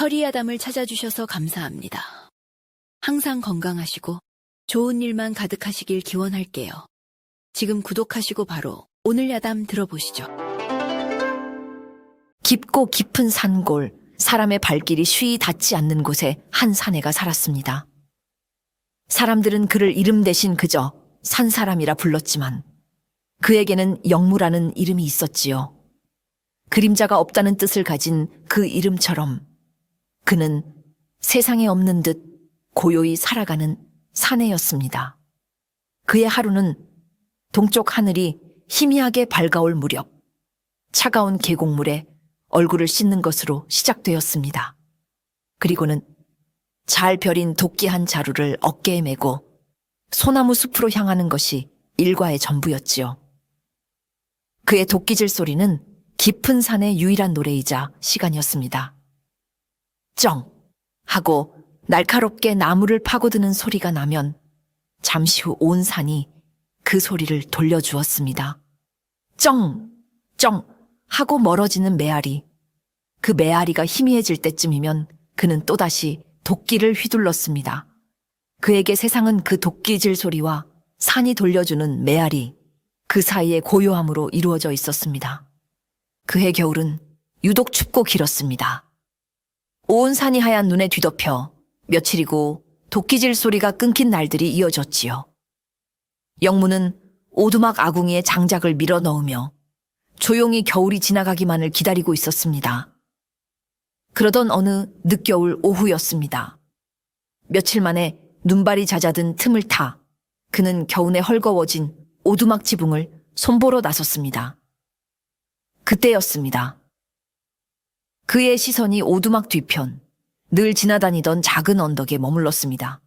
서리아담을 찾아주셔서 감사합니다. 항상 건강하시고 좋은 일만 가득하시길 기원할게요. 지금 구독하시고 바로 오늘 야담 들어보시죠. 깊고 깊은 산골, 사람의 발길이 쉬이 닿지 않는 곳에 한 사내가 살았습니다. 사람들은 그를 이름 대신 그저 산사람이라 불렀지만 그에게는 영무라는 이름이 있었지요. 그림자가 없다는 뜻을 가진 그 이름처럼 그는 세상에 없는 듯 고요히 살아가는 사내였습니다. 그의 하루는 동쪽 하늘이 희미하게 밝아올 무렵 차가운 계곡물에 얼굴을 씻는 것으로 시작되었습니다. 그리고는 잘 벼린 도끼 한 자루를 어깨에 메고 소나무 숲으로 향하는 것이 일과의 전부였지요. 그의 도끼질 소리는 깊은 산의 유일한 노래이자 시간이었습니다. 쩡! 하고 날카롭게 나무를 파고드는 소리가 나면 잠시 후 온 산이 그 소리를 돌려주었습니다. 쩡! 쩡! 하고 멀어지는 메아리. 그 메아리가 희미해질 때쯤이면 그는 또다시 도끼를 휘둘렀습니다. 그에게 세상은 그 도끼질 소리와 산이 돌려주는 메아리, 그 사이의 고요함으로 이루어져 있었습니다. 그의 겨울은 유독 춥고 길었습니다. 온 산이 하얀 눈에 뒤덮여 며칠이고 도끼질 소리가 끊긴 날들이 이어졌지요. 영무는 오두막 아궁이에 장작을 밀어 넣으며 조용히 겨울이 지나가기만을 기다리고 있었습니다. 그러던 어느 늦겨울 오후였습니다. 며칠 만에 눈발이 잦아든 틈을 타 그는 겨우내 헐거워진 오두막 지붕을 손보러 나섰습니다. 그때였습니다. 그의 시선이 오두막 뒤편, 늘 지나다니던 작은 언덕에 머물렀습니다.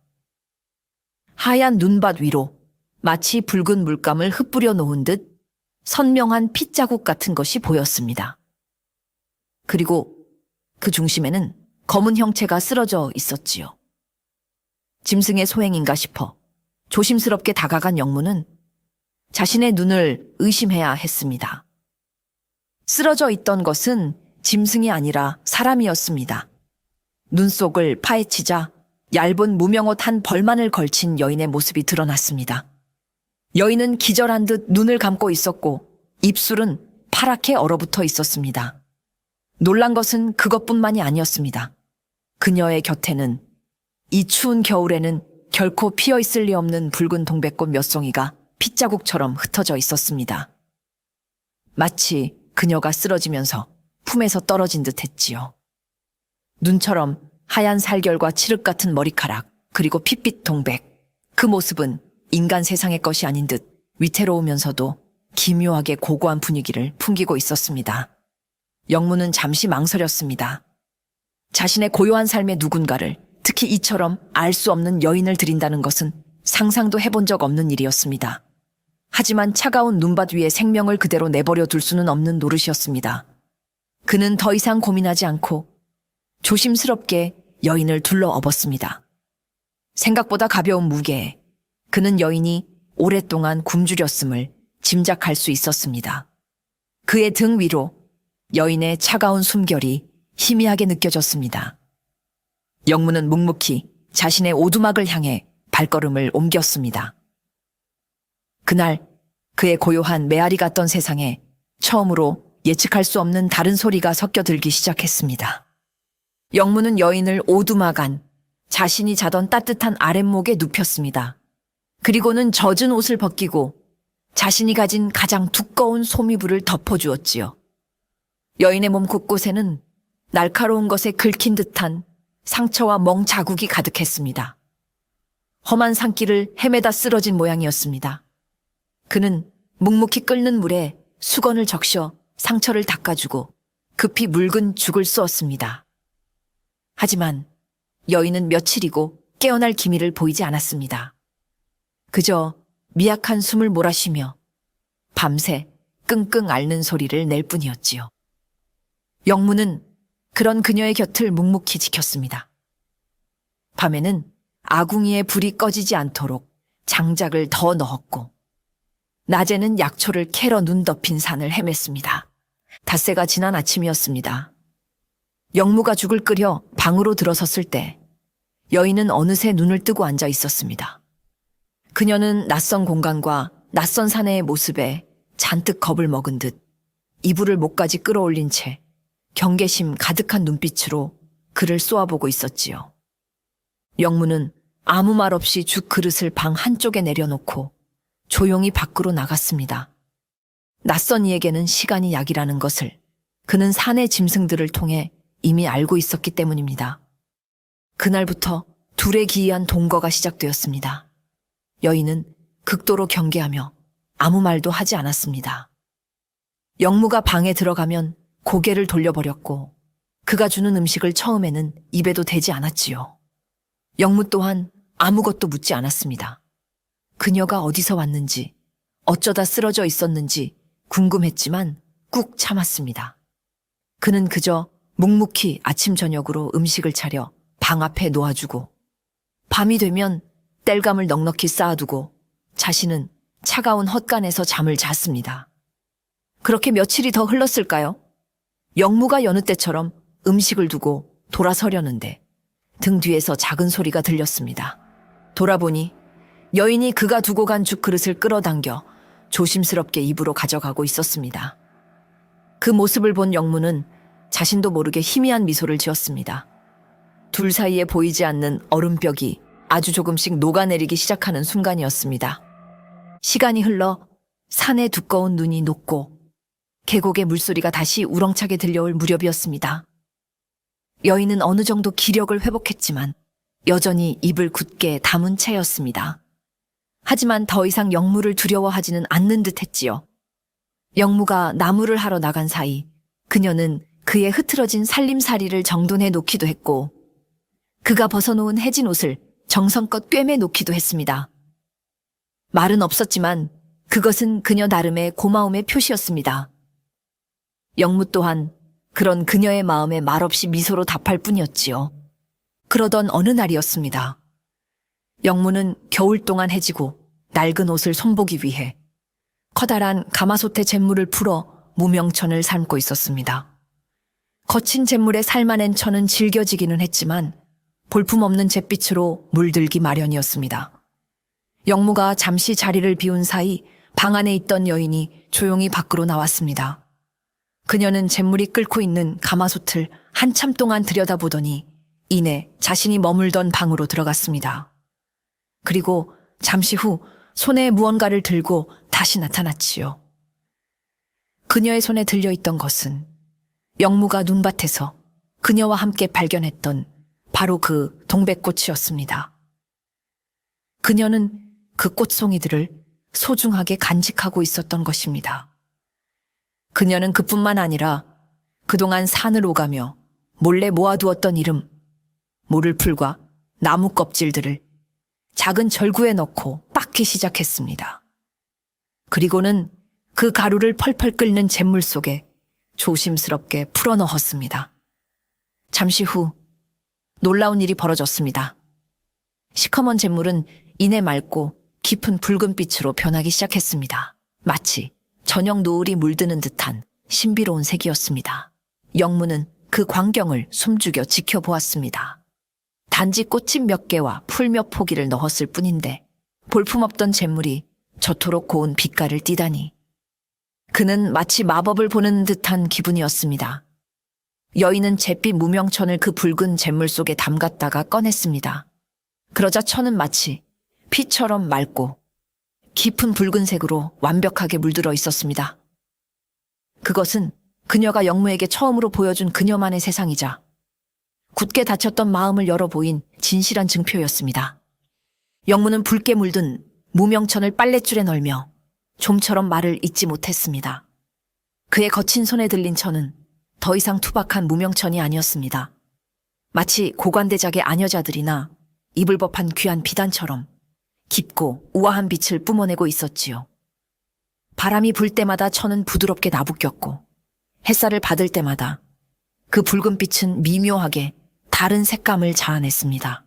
하얀 눈밭 위로 마치 붉은 물감을 흩뿌려 놓은 듯 선명한 핏자국 같은 것이 보였습니다. 그리고 그 중심에는 검은 형체가 쓰러져 있었지요. 짐승의 소행인가 싶어 조심스럽게 다가간 영무는 자신의 눈을 의심해야 했습니다. 쓰러져 있던 것은 짐승이 아니라 사람이었습니다. 눈속을 파헤치자 얇은 무명옷 한 벌만을 걸친 여인의 모습이 드러났습니다. 여인은 기절한 듯 눈을 감고 있었고 입술은 파랗게 얼어붙어 있었습니다. 놀란 것은 그것뿐만이 아니었습니다. 그녀의 곁에는 이 추운 겨울에는 결코 피어 있을 리 없는 붉은 동백꽃 몇 송이가 핏자국처럼 흩어져 있었습니다. 마치 그녀가 쓰러지면서 품에서 떨어진 듯 했지요. 눈처럼 하얀 살결과 칠흑 같은 머리카락, 그리고 핏빛 동백. 그 모습은 인간 세상의 것이 아닌 듯 위태로우면서도 기묘하게 고고한 분위기를 풍기고 있었습니다. 영무는 잠시 망설였습니다. 자신의 고요한 삶의 누군가를, 특히 이처럼 알 수 없는 여인을 들인다는 것은 상상도 해본 적 없는 일이었습니다. 하지만 차가운 눈밭 위에 생명을 그대로 내버려 둘 수는 없는 노릇이었습니다. 그는 더 이상 고민하지 않고 조심스럽게 여인을 둘러엎었습니다. 생각보다 가벼운 무게에 그는 여인이 오랫동안 굶주렸음을 짐작할 수 있었습니다. 그의 등 위로 여인의 차가운 숨결이 희미하게 느껴졌습니다. 영무는 묵묵히 자신의 오두막을 향해 발걸음을 옮겼습니다. 그날 그의 고요한 메아리 같던 세상에 처음으로 예측할 수 없는 다른 소리가 섞여들기 시작했습니다. 영무는 여인을 오두막 안, 자신이 자던 따뜻한 아랫목에 눕혔습니다. 그리고는 젖은 옷을 벗기고 자신이 가진 가장 두꺼운 소미불을 덮어주었지요. 여인의 몸 곳곳에는 날카로운 것에 긁힌 듯한 상처와 멍 자국이 가득했습니다. 험한 산길을 헤매다 쓰러진 모양이었습니다. 그는 묵묵히 끓는 물에 수건을 적셔 상처를 닦아주고 급히 묽은 죽을 쑤었습니다. 하지만 여인은 며칠이고 깨어날 기미를 보이지 않았습니다. 그저 미약한 숨을 몰아쉬며 밤새 끙끙 앓는 소리를 낼 뿐이었지요. 영무는 그런 그녀의 곁을 묵묵히 지켰습니다. 밤에는 아궁이에 불이 꺼지지 않도록 장작을 더 넣었고 낮에는 약초를 캐러 눈 덮인 산을 헤맸습니다. 닷새가 지난 아침이었습니다. 영무가 죽을 끓여 방으로 들어섰을 때 여인은 어느새 눈을 뜨고 앉아 있었습니다. 그녀는 낯선 공간과 낯선 사내의 모습에 잔뜩 겁을 먹은 듯 이불을 목까지 끌어올린 채 경계심 가득한 눈빛으로 그를 쏘아보고 있었지요. 영무는 아무 말 없이 죽 그릇을 방 한쪽에 내려놓고 조용히 밖으로 나갔습니다. 낯선 이에게는 시간이 약이라는 것을 그는 사내 짐승들을 통해 이미 알고 있었기 때문입니다. 그날부터 둘의 기이한 동거가 시작되었습니다. 여인은 극도로 경계하며 아무 말도 하지 않았습니다. 영무가 방에 들어가면 고개를 돌려버렸고 그가 주는 음식을 처음에는 입에도 대지 않았지요. 영무 또한 아무것도 묻지 않았습니다. 그녀가 어디서 왔는지, 어쩌다 쓰러져 있었는지 궁금했지만 꾹 참았습니다. 그는 그저 묵묵히 아침 저녁으로 음식을 차려 방 앞에 놓아주고 밤이 되면 땔감을 넉넉히 쌓아두고 자신은 차가운 헛간에서 잠을 잤습니다. 그렇게 며칠이 더 흘렀을까요? 영무가 여느 때처럼 음식을 두고 돌아서려는데 등 뒤에서 작은 소리가 들렸습니다. 돌아보니 여인이 그가 두고 간 죽 그릇을 끌어당겨 조심스럽게 입으로 가져가고 있었습니다. 그 모습을 본 영무는 자신도 모르게 희미한 미소를 지었습니다. 둘 사이에 보이지 않는 얼음벽이 아주 조금씩 녹아내리기 시작하는 순간이었습니다. 시간이 흘러 산의 두꺼운 눈이 녹고 계곡의 물소리가 다시 우렁차게 들려올 무렵이었습니다. 여인은 어느 정도 기력을 회복했지만 여전히 입을 굳게 다문 채였습니다. 하지만 더 이상 영무를 두려워하지는 않는 듯 했지요. 영무가 나무를 하러 나간 사이 그녀는 그의 흐트러진 살림살이를 정돈해 놓기도 했고 그가 벗어놓은 해진 옷을 정성껏 꿰매 놓기도 했습니다. 말은 없었지만 그것은 그녀 나름의 고마움의 표시였습니다. 영무 또한 그런 그녀의 마음에 말없이 미소로 답할 뿐이었지요. 그러던 어느 날이었습니다. 영무는 겨울 동안 해지고 낡은 옷을 손보기 위해 커다란 가마솥에 잿물을 풀어 무명천을 삶고 있었습니다. 거친 잿물에 삶아낸 천은 질겨지기는 했지만 볼품없는 잿빛으로 물들기 마련이었습니다. 영무가 잠시 자리를 비운 사이 방 안에 있던 여인이 조용히 밖으로 나왔습니다. 그녀는 잿물이 끓고 있는 가마솥을 한참 동안 들여다보더니 이내 자신이 머물던 방으로 들어갔습니다. 그리고 잠시 후 손에 무언가를 들고 다시 나타났지요. 그녀의 손에 들려있던 것은 영무가 눈밭에서 그녀와 함께 발견했던 바로 그 동백꽃이었습니다. 그녀는 그 꽃송이들을 소중하게 간직하고 있었던 것입니다. 그녀는 그뿐만 아니라 그동안 산을 오가며 몰래 모아두었던 이름, 모를풀과 나무 껍질들을 작은 절구에 넣고 빻기 시작했습니다. 그리고는 그 가루를 펄펄 끓는 잿물 속에 조심스럽게 풀어넣었습니다. 잠시 후 놀라운 일이 벌어졌습니다. 시커먼 잿물은 이내 맑고 깊은 붉은빛으로 변하기 시작했습니다. 마치 저녁 노을이 물드는 듯한 신비로운 색이었습니다. 영무는 그 광경을 숨죽여 지켜보았습니다. 단지 꽃잎 몇 개와 풀 몇 포기를 넣었을 뿐인데 볼품없던 잿물이 저토록 고운 빛깔을 띠다니 그는 마치 마법을 보는 듯한 기분이었습니다. 여인은 잿빛 무명천을 그 붉은 잿물 속에 담갔다가 꺼냈습니다. 그러자 천은 마치 피처럼 맑고 깊은 붉은색으로 완벽하게 물들어 있었습니다. 그것은 그녀가 영무에게 처음으로 보여준 그녀만의 세상이자 굳게 닫혔던 마음을 열어 보인 진실한 증표였습니다. 영무는 붉게 물든 무명천을 빨랫줄에 널며 좀처럼 말을 잇지 못했습니다. 그의 거친 손에 들린 천은 더 이상 투박한 무명천이 아니었습니다. 마치 고관대작의 아녀자들이나 입을 법한 귀한 비단처럼 깊고 우아한 빛을 뿜어내고 있었지요. 바람이 불 때마다 천은 부드럽게 나부꼈고 햇살을 받을 때마다 그 붉은 빛은 미묘하게 다른 색감을 자아냈습니다.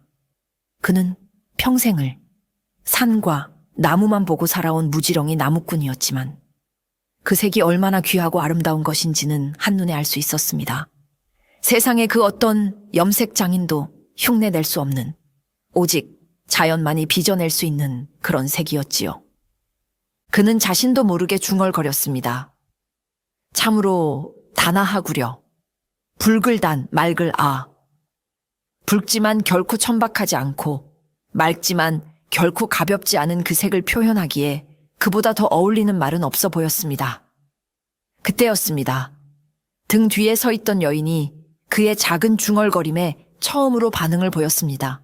그는 평생을 산과 나무만 보고 살아온 무지렁이 나무꾼이었지만 그 색이 얼마나 귀하고 아름다운 것인지는 한눈에 알 수 있었습니다. 세상의 그 어떤 염색 장인도 흉내낼 수 없는, 오직 자연만이 빚어낼 수 있는 그런 색이었지요. 그는 자신도 모르게 중얼거렸습니다. 참으로 다나하구려. 붉을단 맑을 아. 붉지만 결코 천박하지 않고 맑지만 결코 가볍지 않은 그 색을 표현하기에 그보다 더 어울리는 말은 없어 보였습니다. 그때였습니다. 등 뒤에 서 있던 여인이 그의 작은 중얼거림에 처음으로 반응을 보였습니다.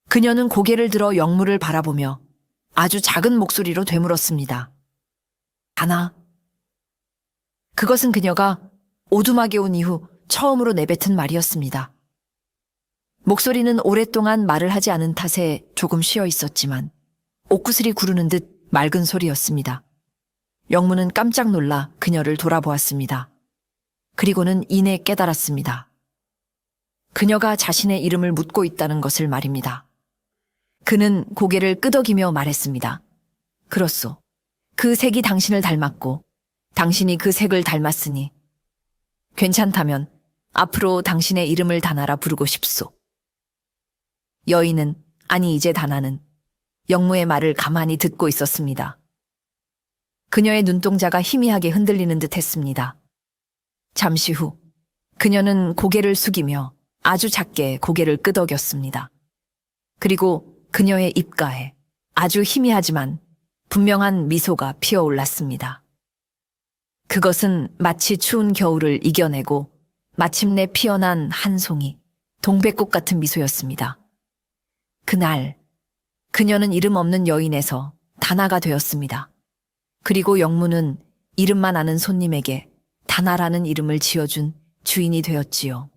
그녀는 고개를 들어 영무를 바라보며 아주 작은 목소리로 되물었습니다. 다나. 그것은 그녀가 오두막에 온 이후 처음으로 내뱉은 말이었습니다. 목소리는 오랫동안 말을 하지 않은 탓에 조금 쉬어 있었지만 옥구슬이 구르는 듯 맑은 소리였습니다. 영무는 깜짝 놀라 그녀를 돌아보았습니다. 그리고는 이내 깨달았습니다. 그녀가 자신의 이름을 묻고 있다는 것을 말입니다. 그는 고개를 끄덕이며 말했습니다. 그렇소. 그 색이 당신을 닮았고 당신이 그 색을 닮았으니 괜찮다면 앞으로 당신의 이름을 다나라 부르고 싶소. 여인은, 아니 이제 다나는 영무의 말을 가만히 듣고 있었습니다. 그녀의 눈동자가 희미하게 흔들리는 듯 했습니다. 잠시 후 그녀는 고개를 숙이며 아주 작게 고개를 끄덕였습니다. 그리고 그녀의 입가에 아주 희미하지만 분명한 미소가 피어올랐습니다. 그것은 마치 추운 겨울을 이겨내고 마침내 피어난 한 송이 동백꽃 같은 미소였습니다. 그날 그녀는 이름 없는 여인에서 다나가 되었습니다. 그리고 영무는 이름만 아는 손님에게 다나라는 이름을 지어준 주인이 되었지요.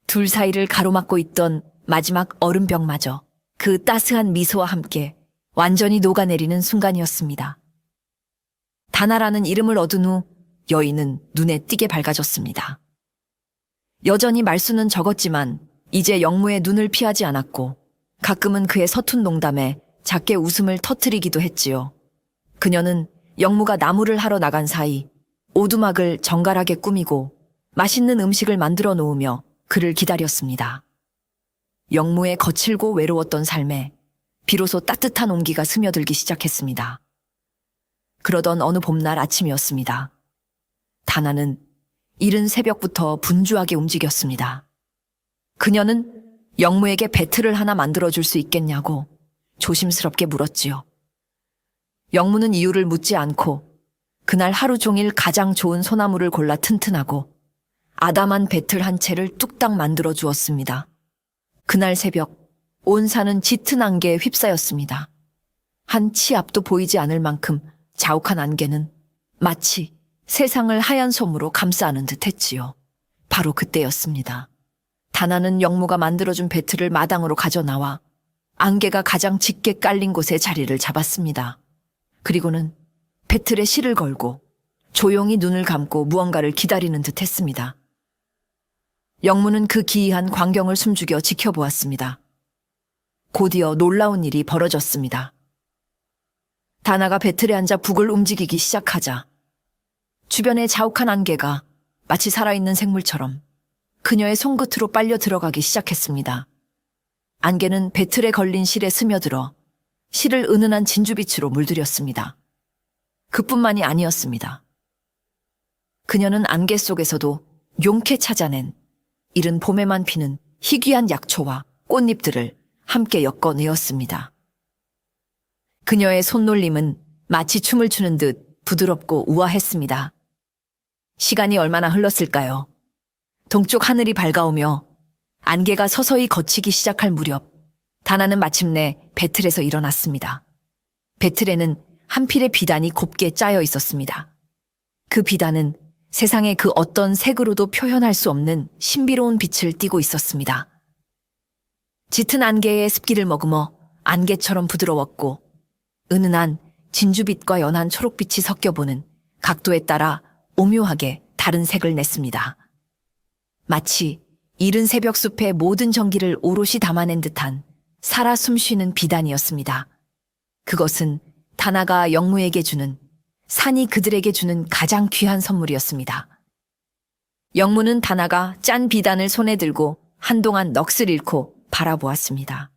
둘 사이를 가로막고 있던 마지막 얼음벽마저 그 따스한 미소와 함께 완전히 녹아내리는 순간이었습니다. 다나라는 이름을 얻은 후 여인은 눈에 띄게 밝아졌습니다. 여전히 말수는 적었지만 이제 영무의 눈을 피하지 않았고 가끔은 그의 서툰 농담에 작게 웃음을 터뜨리기도 했지요. 그녀는 영무가 나무를 하러 나간 사이 오두막을 정갈하게 꾸미고 맛있는 음식을 만들어 놓으며 그를 기다렸습니다. 영무의 거칠고 외로웠던 삶에 비로소 따뜻한 온기가 스며들기 시작했습니다. 그러던 어느 봄날 아침이었습니다. 다나는 이른 새벽부터 분주하게 움직였습니다. 그녀는 영무에게 배틀을 하나 만들어줄 수 있겠냐고 조심스럽게 물었지요. 영무는 이유를 묻지 않고 그날 하루 종일 가장 좋은 소나무를 골라 튼튼하고 아담한 배틀 한 채를 뚝딱 만들어 주었습니다. 그날 새벽 온 산은 짙은 안개에 휩싸였습니다. 한 치 앞도 보이지 않을 만큼 자욱한 안개는 마치 세상을 하얀 솜으로 감싸는 듯 했지요. 바로 그때였습니다. 다나는 영무가 만들어준 배틀을 마당으로 가져나와 안개가 가장 짙게 깔린 곳에 자리를 잡았습니다. 그리고는 배틀에 실을 걸고 조용히 눈을 감고 무언가를 기다리는 듯 했습니다. 영무는 그 기이한 광경을 숨죽여 지켜보았습니다. 곧이어 놀라운 일이 벌어졌습니다. 다나가 배틀에 앉아 북을 움직이기 시작하자 주변의 자욱한 안개가 마치 살아있는 생물처럼 그녀의 손끝으로 빨려 들어가기 시작했습니다. 안개는 배틀에 걸린 실에 스며들어 실을 은은한 진주빛으로 물들였습니다. 그뿐만이 아니었습니다. 그녀는 안개 속에서도 용케 찾아낸 이른 봄에만 피는 희귀한 약초와 꽃잎들을 함께 엮어내었습니다. 그녀의 손놀림은 마치 춤을 추는 듯 부드럽고 우아했습니다. 시간이 얼마나 흘렀을까요? 동쪽 하늘이 밝아오며 안개가 서서히 걷히기 시작할 무렵 다나는 마침내 배틀에서 일어났습니다. 배틀에는 한 필의 비단이 곱게 짜여 있었습니다. 그 비단은 세상의 그 어떤 색으로도 표현할 수 없는 신비로운 빛을 띠고 있었습니다. 짙은 안개의 습기를 머금어 안개처럼 부드러웠고 은은한 진주빛과 연한 초록빛이 섞여보는 각도에 따라 오묘하게 다른 색을 냈습니다. 마치 이른 새벽 숲의 모든 전기를 오롯이 담아낸 듯한 살아 숨쉬는 비단이었습니다. 그것은 다나가 영무에게 주는, 산이 그들에게 주는 가장 귀한 선물이었습니다. 영무는 다나가 짠 비단을 손에 들고 한동안 넋을 잃고 바라보았습니다.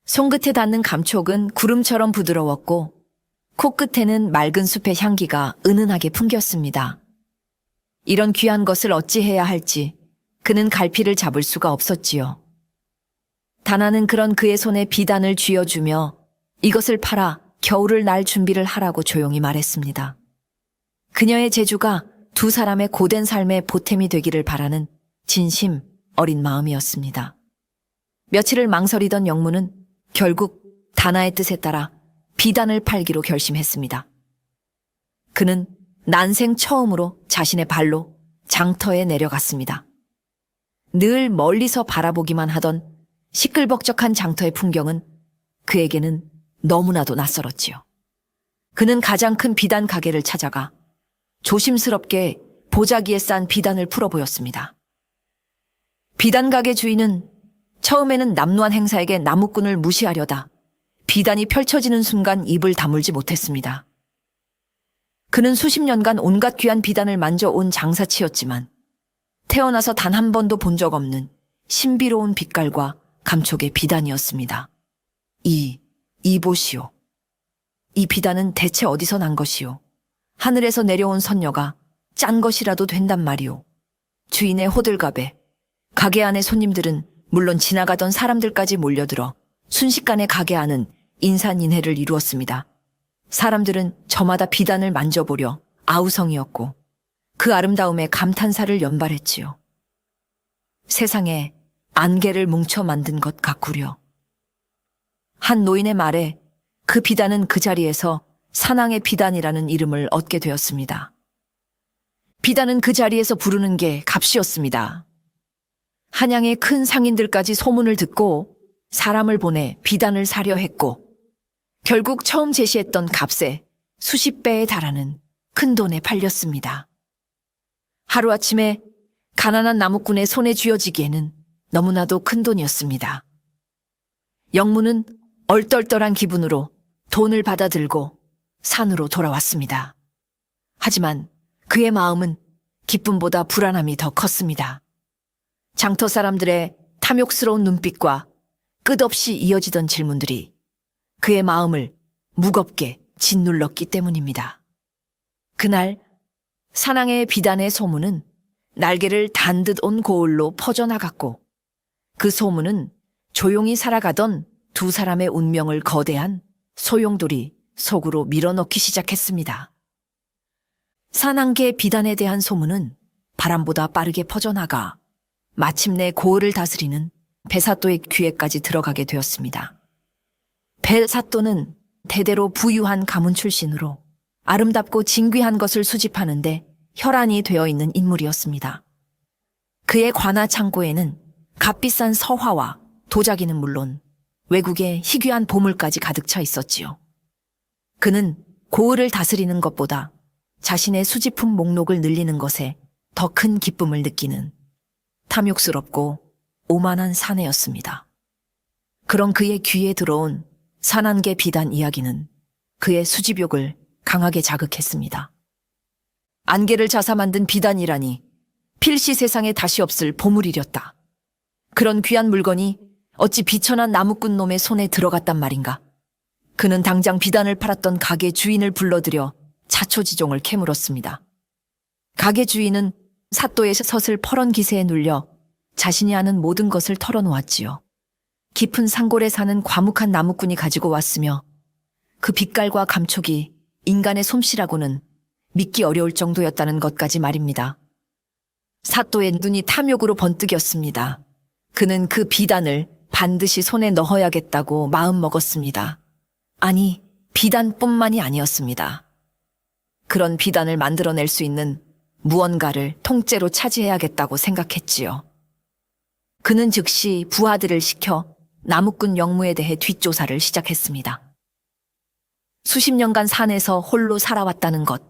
손끝에 닿는 감촉은 구름처럼 부드러웠고 코끝에는 맑은 숲의 향기가 은은하게 풍겼습니다. 이런 귀한 것을 어찌해야 할지 그는 갈피를 잡을 수가 없었지요. 다나는 그런 그의 손에 비단을 쥐어주며 이것을 팔아 겨울을 날 준비를 하라고 조용히 말했습니다. 그녀의 재주가 두 사람의 고된 삶의 보탬이 되기를 바라는 진심 어린 마음이었습니다. 며칠을 망설이던 영무는 결국 다나의 뜻에 따라 비단을 팔기로 결심했습니다. 그는 난생 처음으로 자신의 발로 장터에 내려갔습니다. 늘 멀리서 바라보기만 하던 시끌벅적한 장터의 풍경은 그에게는 너무나도 낯설었지요. 그는 가장 큰 비단 가게를 찾아가 조심스럽게 보자기에 싼 비단을 풀어 보였습니다. 비단 가게 주인은 처음에는 남루한 행사에게 나무꾼을 무시하려다 비단이 펼쳐지는 순간 입을 다물지 못했습니다. 그는 수십 년간 온갖 귀한 비단을 만져온 장사치였지만 태어나서 단 한 번도 본 적 없는 신비로운 빛깔과 감촉의 비단이었습니다. 이 보시오. 이 비단은 대체 어디서 난 것이오? 하늘에서 내려온 선녀가 짠 것이라도 된단 말이오. 주인의 호들갑에 가게 안의 손님들은 물론 지나가던 사람들까지 몰려들어 순식간에 가게 안은 인산인해를 이루었습니다. 사람들은 저마다 비단을 만져보려 아우성이었고 그 아름다움에 감탄사를 연발했지요. 세상에 안개를 뭉쳐 만든 것 같구려. 한 노인의 말에 그 비단은 그 자리에서 산왕의 비단이라는 이름을 얻게 되었습니다. 비단은 그 자리에서 부르는 게 값이었습니다. 한양의 큰 상인들까지 소문을 듣고 사람을 보내 비단을 사려 했고 결국 처음 제시했던 값에 수십 배에 달하는 큰 돈에 팔렸습니다. 하루아침에 가난한 나무꾼의 손에 쥐어지기에는 너무나도 큰 돈이었습니다. 영무는 얼떨떨한 기분으로 돈을 받아들고 산으로 돌아왔습니다. 하지만 그의 마음은 기쁨보다 불안함이 더 컸습니다. 장터 사람들의 탐욕스러운 눈빛과 끝없이 이어지던 질문들이 그의 마음을 무겁게 짓눌렀기 때문입니다. 그날 산왕의 비단의 소문은 날개를 단 듯 온 고을로 퍼져나갔고 그 소문은 조용히 살아가던 두 사람의 운명을 거대한 소용돌이 속으로 밀어넣기 시작했습니다. 산왕계의 비단에 대한 소문은 바람보다 빠르게 퍼져나가 마침내 고을을 다스리는 배사또의 귀에까지 들어가게 되었습니다. 배사또는 대대로 부유한 가문 출신으로 아름답고 진귀한 것을 수집하는데 혈안이 되어 있는 인물이었습니다. 그의 관아 창고에는 값비싼 서화와 도자기는 물론 외국의 희귀한 보물까지 가득 차 있었지요. 그는 고을을 다스리는 것보다 자신의 수집품 목록을 늘리는 것에 더 큰 기쁨을 느끼는 탐욕스럽고 오만한 사내였습니다. 그런 그의 귀에 들어온 산안개 비단 이야기는 그의 수집욕을 강하게 자극했습니다. 안개를 자사 만든 비단이라니 필시 세상에 다시 없을 보물이렸다. 그런 귀한 물건이 어찌 비천한 나무꾼 놈의 손에 들어갔단 말인가. 그는 당장 비단을 팔았던 가게 주인을 불러들여 자초지종을 캐물었습니다. 가게 주인은 사또의 섯을 퍼런 기세에 눌려 자신이 아는 모든 것을 털어놓았지요. 깊은 산골에 사는 과묵한 나무꾼이 가지고 왔으며 그 빛깔과 감촉이 인간의 솜씨라고는 믿기 어려울 정도였다는 것까지 말입니다. 사또의 눈이 탐욕으로 번뜩였습니다. 그는 그 비단을 반드시 손에 넣어야겠다고 마음먹었습니다. 아니, 비단뿐만이 아니었습니다. 그런 비단을 만들어낼 수 있는 무언가를 통째로 차지해야겠다고 생각했지요. 그는 즉시 부하들을 시켜 나무꾼 영무에 대해 뒷조사를 시작했습니다. 수십 년간 산에서 홀로 살아왔다는 것,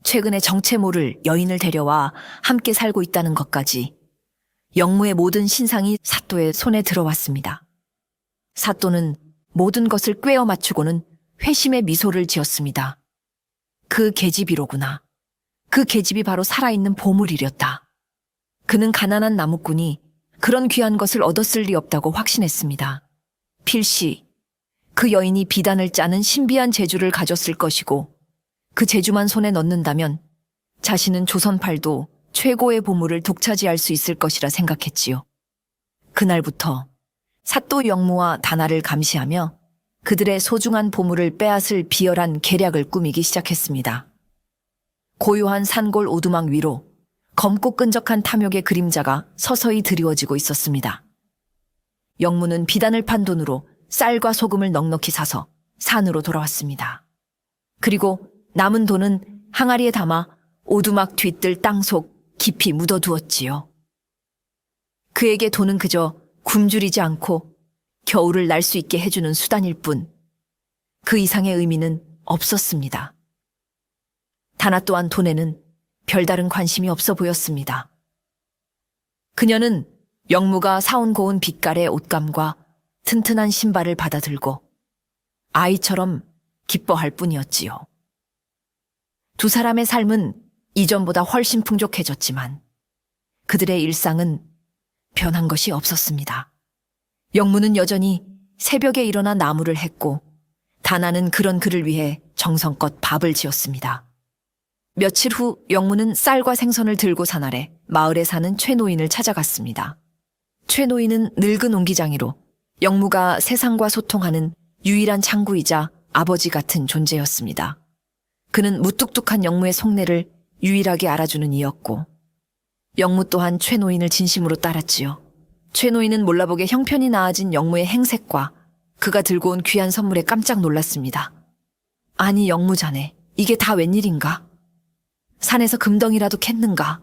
최근에 정체 모를 여인을 데려와 함께 살고 있다는 것까지 영무의 모든 신상이 사또의 손에 들어왔습니다. 사또는 모든 것을 꿰어 맞추고는 회심의 미소를 지었습니다. 그 계집이로구나. 그 계집이 바로 살아있는 보물이렸다. 그는 가난한 나무꾼이 그런 귀한 것을 얻었을 리 없다고 확신했습니다. 필시 그 여인이 비단을 짜는 신비한 재주를 가졌을 것이고 그 재주만 손에 넣는다면 자신은 조선팔도 최고의 보물을 독차지할 수 있을 것이라 생각했지요. 그날부터 사또 영무와 다나를 감시하며 그들의 소중한 보물을 빼앗을 비열한 계략을 꾸미기 시작했습니다. 고요한 산골 오두막 위로 검고 끈적한 탐욕의 그림자가 서서히 드리워지고 있었습니다. 영무는 비단을 판 돈으로 쌀과 소금을 넉넉히 사서 산으로 돌아왔습니다. 그리고 남은 돈은 항아리에 담아 오두막 뒤뜰 땅속 깊이 묻어두었지요. 그에게 돈은 그저 굶주리지 않고 겨울을 날 수 있게 해주는 수단일 뿐 그 이상의 의미는 없었습니다. 다나 또한 돈에는 별다른 관심이 없어 보였습니다. 그녀는 영무가 사온 고운 빛깔의 옷감과 튼튼한 신발을 받아들고 아이처럼 기뻐할 뿐이었지요. 두 사람의 삶은 이전보다 훨씬 풍족해졌지만 그들의 일상은 변한 것이 없었습니다. 영무는 여전히 새벽에 일어나 나무를 했고 다나는 그런 그를 위해 정성껏 밥을 지었습니다. 며칠 후 영무는 쌀과 생선을 들고 산 아래 마을에 사는 최노인을 찾아갔습니다. 최노인은 늙은 옹기장이로 영무가 세상과 소통하는 유일한 창구이자 아버지 같은 존재였습니다. 그는 무뚝뚝한 영무의 속내를 유일하게 알아주는 이였고 영무 또한 최노인을 진심으로 따랐지요. 최노인은 몰라보게 형편이 나아진 영무의 행색과 그가 들고 온 귀한 선물에 깜짝 놀랐습니다. 아니 영무 자네, 이게 다 웬일인가? 산에서 금덩이라도 캤는가?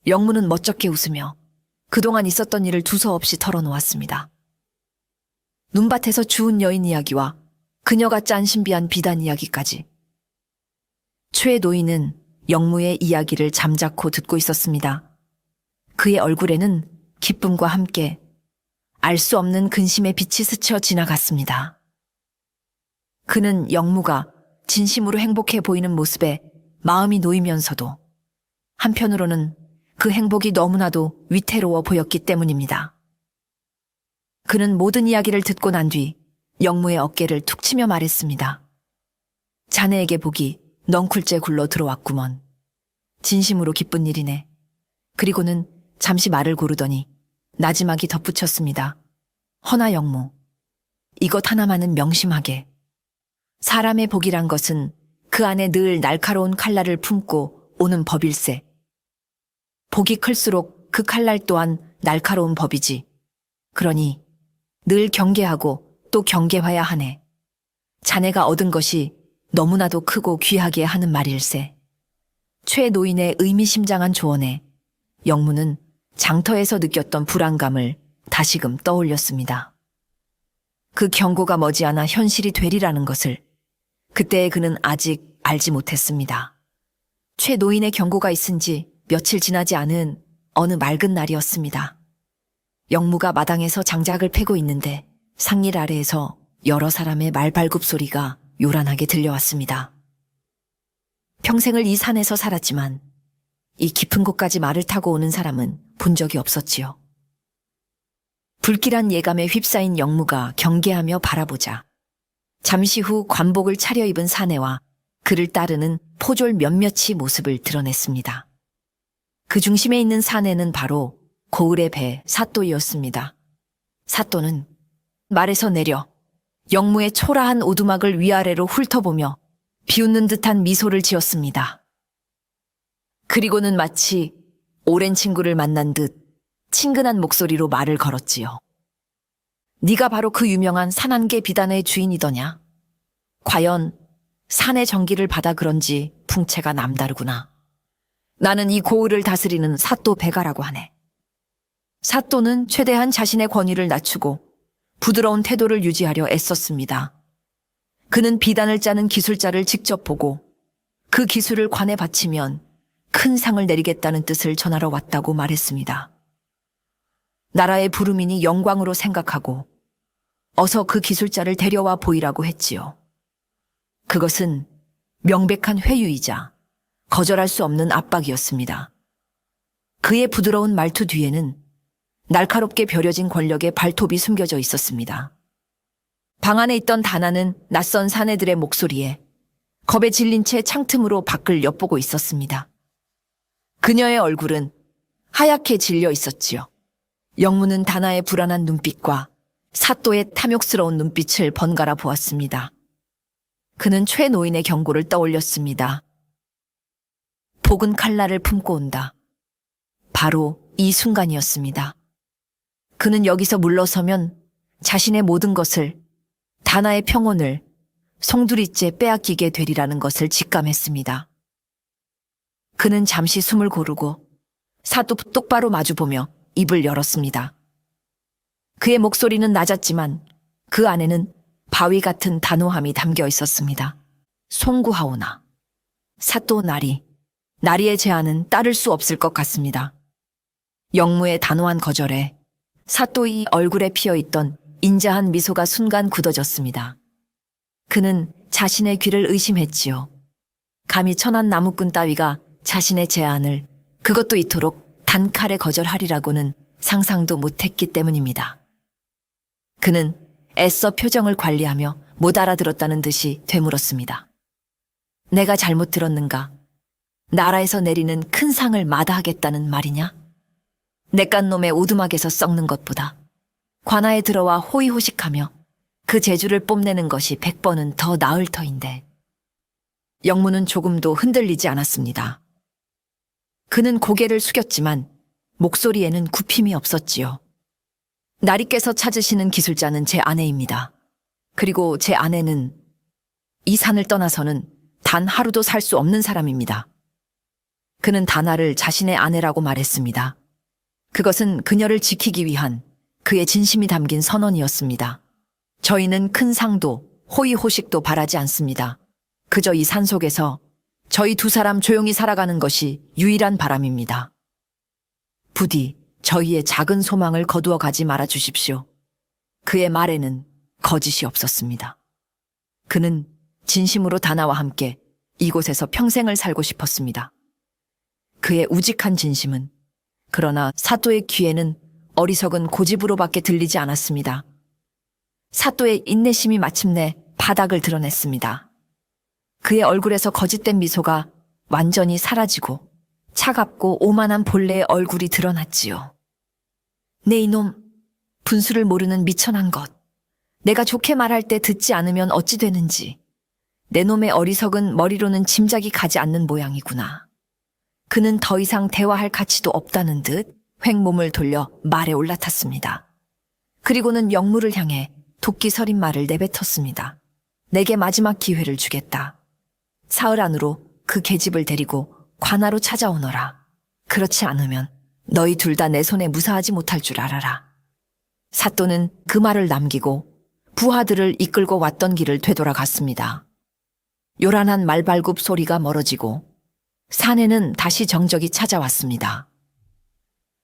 영무는 멋쩍게 웃으며 그동안 있었던 일을 두서없이 털어놓았습니다. 눈밭에서 주운 여인 이야기와 그녀가 짠 신비한 비단 이야기까지. 최 노인은 영무의 이야기를 잠자코 듣고 있었습니다. 그의 얼굴에는 기쁨과 함께 알 수 없는 근심의 빛이 스쳐 지나갔습니다. 그는 영무가 진심으로 행복해 보이는 모습에 마음이 놓이면서도 한편으로는 그 행복이 너무나도 위태로워 보였기 때문입니다. 그는 모든 이야기를 듣고 난 뒤 영무의 어깨를 툭 치며 말했습니다. 자네에게 복이 넝쿨째 굴러 들어왔구먼. 진심으로 기쁜 일이네. 그리고는 잠시 말을 고르더니 나지막이 덧붙였습니다. 허나 영무, 이것 하나만은 명심하게. 사람의 복이란 것은 그 안에 늘 날카로운 칼날을 품고 오는 법일세. 복이 클수록 그 칼날 또한 날카로운 법이지. 그러니 늘 경계하고 또 경계해야 하네. 자네가 얻은 것이 너무나도 크고 귀하게 하는 말일세. 최 노인의 의미심장한 조언에 영무는 장터에서 느꼈던 불안감을 다시금 떠올렸습니다. 그 경고가 머지않아 현실이 되리라는 것을 그때의 그는 아직 알지 못했습니다. 최 노인의 경고가 있은 지 며칠 지나지 않은 어느 맑은 날이었습니다. 영무가 마당에서 장작을 패고 있는데 상일 아래에서 여러 사람의 말발굽 소리가 요란하게 들려왔습니다. 평생을 이 산에서 살았지만 이 깊은 곳까지 말을 타고 오는 사람은 본 적이 없었지요. 불길한 예감에 휩싸인 영무가 경계하며 바라보자 잠시 후 관복을 차려입은 사내와 그를 따르는 포졸 몇몇이 모습을 드러냈습니다. 그 중심에 있는 사내는 바로 고을의 배 사또이었습니다. 사또는 말에서 내려 영무의 초라한 오두막을 위아래로 훑어보며 비웃는 듯한 미소를 지었습니다. 그리고는 마치 오랜 친구를 만난 듯 친근한 목소리로 말을 걸었지요. 네가 바로 그 유명한 산안개 비단의 주인이더냐? 과연 산의 정기를 받아 그런지 풍채가 남다르구나. 나는 이 고을을 다스리는 사또 배가라고 하네. 사또는 최대한 자신의 권위를 낮추고 부드러운 태도를 유지하려 애썼습니다. 그는 비단을 짜는 기술자를 직접 보고 그 기술을 관에 바치면 큰 상을 내리겠다는 뜻을 전하러 왔다고 말했습니다. 나라의 부르민이 영광으로 생각하고 어서 그 기술자를 데려와 보이라고 했지요. 그것은 명백한 회유이자 거절할 수 없는 압박이었습니다. 그의 부드러운 말투 뒤에는 날카롭게 벼려진 권력의 발톱이 숨겨져 있었습니다. 방 안에 있던 다나는 낯선 사내들의 목소리에 겁에 질린 채 창틈으로 밖을 엿보고 있었습니다. 그녀의 얼굴은 하얗게 질려 있었지요. 영무는 다나의 불안한 눈빛과 사또의 탐욕스러운 눈빛을 번갈아 보았습니다. 그는 최 노인의 경고를 떠올렸습니다. 복은 칼날을 품고 온다. 바로 이 순간이었습니다. 그는 여기서 물러서면 자신의 모든 것을, 다나의 평온을 송두리째 빼앗기게 되리라는 것을 직감했습니다. 그는 잠시 숨을 고르고 사또 똑바로 마주보며 입을 열었습니다. 그의 목소리는 낮았지만 그 안에는 바위 같은 단호함이 담겨 있었습니다. 송구하오나. 사또 나리의 제안은 따를 수 없을 것 같습니다. 영무의 단호한 거절에 사또의 얼굴에 피어있던 인자한 미소가 순간 굳어졌습니다. 그는 자신의 귀를 의심했지요. 감히 천한 나무꾼 따위가 자신의 제안을, 그것도 이토록 단칼에 거절하리라고는 상상도 못했기 때문입니다. 그는 애써 표정을 관리하며 못 알아들었다는 듯이 되물었습니다. 내가 잘못 들었는가? 나라에서 내리는 큰 상을 마다하겠다는 말이냐? 내깟 놈의 오두막에서 썩는 것보다 관아에 들어와 호의호식하며 그 재주를 뽐내는 것이 100번은 더 나을 터인데. 영무는 조금도 흔들리지 않았습니다. 그는 고개를 숙였지만 목소리에는 굽힘이 없었지요. 나리께서 찾으시는 기술자는 제 아내입니다. 그리고 제 아내는 이 산을 떠나서는 단 하루도 살 수 없는 사람입니다. 그는 다나를 자신의 아내라고 말했습니다. 그것은 그녀를 지키기 위한 그의 진심이 담긴 선언이었습니다. 저희는 큰 상도 호의호식도 바라지 않습니다. 그저 이 산 속에서 저희 두 사람 조용히 살아가는 것이 유일한 바람입니다. 부디 저희의 작은 소망을 거두어 가지 말아 주십시오. 그의 말에는 거짓이 없었습니다. 그는 진심으로 다나와 함께 이곳에서 평생을 살고 싶었습니다. 그의 우직한 진심은, 그러나 사또의 귀에는 어리석은 고집으로밖에 들리지 않았습니다. 사또의 인내심이 마침내 바닥을 드러냈습니다. 그의 얼굴에서 거짓된 미소가 완전히 사라지고 차갑고 오만한 본래의 얼굴이 드러났지요. 내 이놈, 분수를 모르는 미천한 것. 내가 좋게 말할 때 듣지 않으면 어찌 되는지. 내 놈의 어리석은 머리로는 짐작이 가지 않는 모양이구나. 그는 더 이상 대화할 가치도 없다는 듯 횡몸을 돌려 말에 올라탔습니다. 그리고는 영무를 향해 도끼 서린 말을 내뱉었습니다. 내게 마지막 기회를 주겠다. 사흘 안으로 그 계집을 데리고 관아로 찾아오너라. 그렇지 않으면 너희 둘 다 내 손에 무사하지 못할 줄 알아라. 사또는 그 말을 남기고 부하들을 이끌고 왔던 길을 되돌아갔습니다. 요란한 말발굽 소리가 멀어지고 산에는 다시 정적이 찾아왔습니다.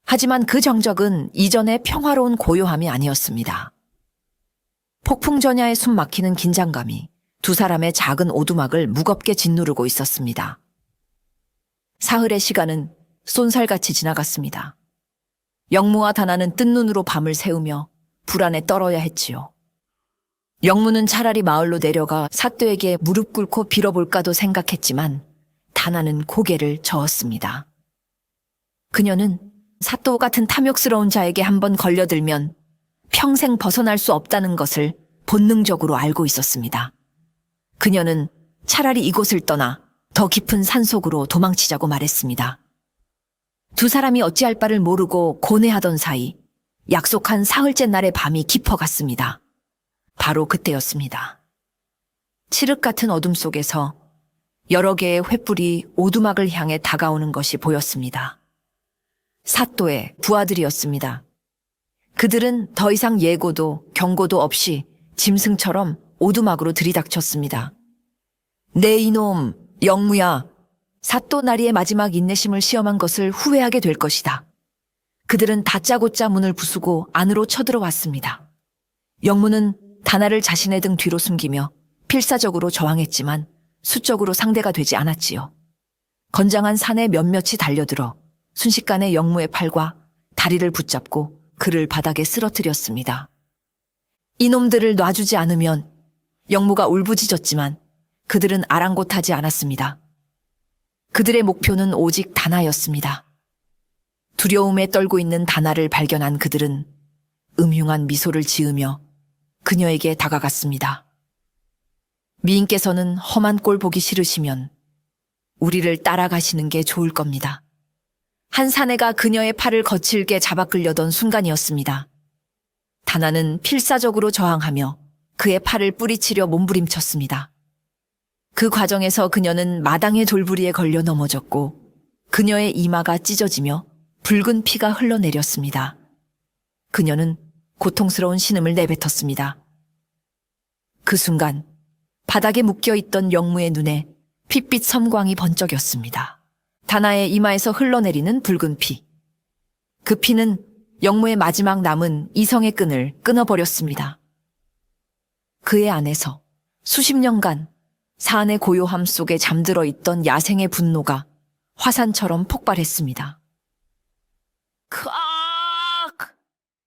하지만 그 정적은 이전의 평화로운 고요함이 아니었습니다. 폭풍전야에 숨 막히는 긴장감이 두 사람의 작은 오두막을 무겁게 짓누르고 있었습니다. 사흘의 시간은 쏜살같이 지나갔습니다. 영무와 다나는 뜬 눈으로 밤을 새우며 불안에 떨어야 했지요. 영무는 차라리 마을로 내려가 사또에게 무릎 꿇고 빌어볼까도 생각했지만 다나는 고개를 저었습니다. 그녀는 사또 같은 탐욕스러운 자에게 한번 걸려들면 평생 벗어날 수 없다는 것을 본능적으로 알고 있었습니다. 그녀는 차라리 이곳을 떠나 더 깊은 산속으로 도망치자고 말했습니다. 두 사람이 어찌할 바를 모르고 고뇌하던 사이 약속한 사흘째 날의 밤이 깊어갔습니다. 바로 그때였습니다. 칠흑 같은 어둠 속에서 여러 개의 횃불이 오두막을 향해 다가오는 것이 보였습니다. 사또의 부하들이었습니다. 그들은 더 이상 예고도 경고도 없이 짐승처럼 오두막으로 들이닥쳤습니다. 내 이놈, 영무야. 사또 나리의 마지막 인내심을 시험한 것을 후회하게 될 것이다. 그들은 다짜고짜 문을 부수고 안으로 쳐들어왔습니다. 영무는 다나를 자신의 등 뒤로 숨기며 필사적으로 저항했지만 수적으로 상대가 되지 않았지요. 건장한 산에 몇몇이 달려들어 순식간에 영무의 팔과 다리를 붙잡고 그를 바닥에 쓰러뜨렸습니다. 이놈들을 놔주지 않으면 영무가 울부짖었지만 그들은 아랑곳하지 않았습니다. 그들의 목표는 오직 다나였습니다. 두려움에 떨고 있는 다나를 발견한 그들은 음흉한 미소를 지으며 그녀에게 다가갔습니다. 미인께서는 험한 꼴 보기 싫으시면 우리를 따라가시는 게 좋을 겁니다. 한 사내가 그녀의 팔을 거칠게 잡아 끌려던 순간이었습니다. 다나는 필사적으로 저항하며 그의 팔을 뿌리치려 몸부림쳤습니다. 그 과정에서 그녀는 마당의 돌부리에 걸려 넘어졌고 그녀의 이마가 찢어지며 붉은 피가 흘러내렸습니다. 그녀는 고통스러운 신음을 내뱉었습니다. 그 순간 바닥에 묶여있던 영무의 눈에 핏빛 섬광이 번쩍였습니다. 다나의 이마에서 흘러내리는 붉은 피. 그 피는 영무의 마지막 남은 이성의 끈을 끊어버렸습니다. 그의 안에서 수십 년간 사안의 고요함 속에 잠들어 있던 야생의 분노가 화산처럼 폭발했습니다.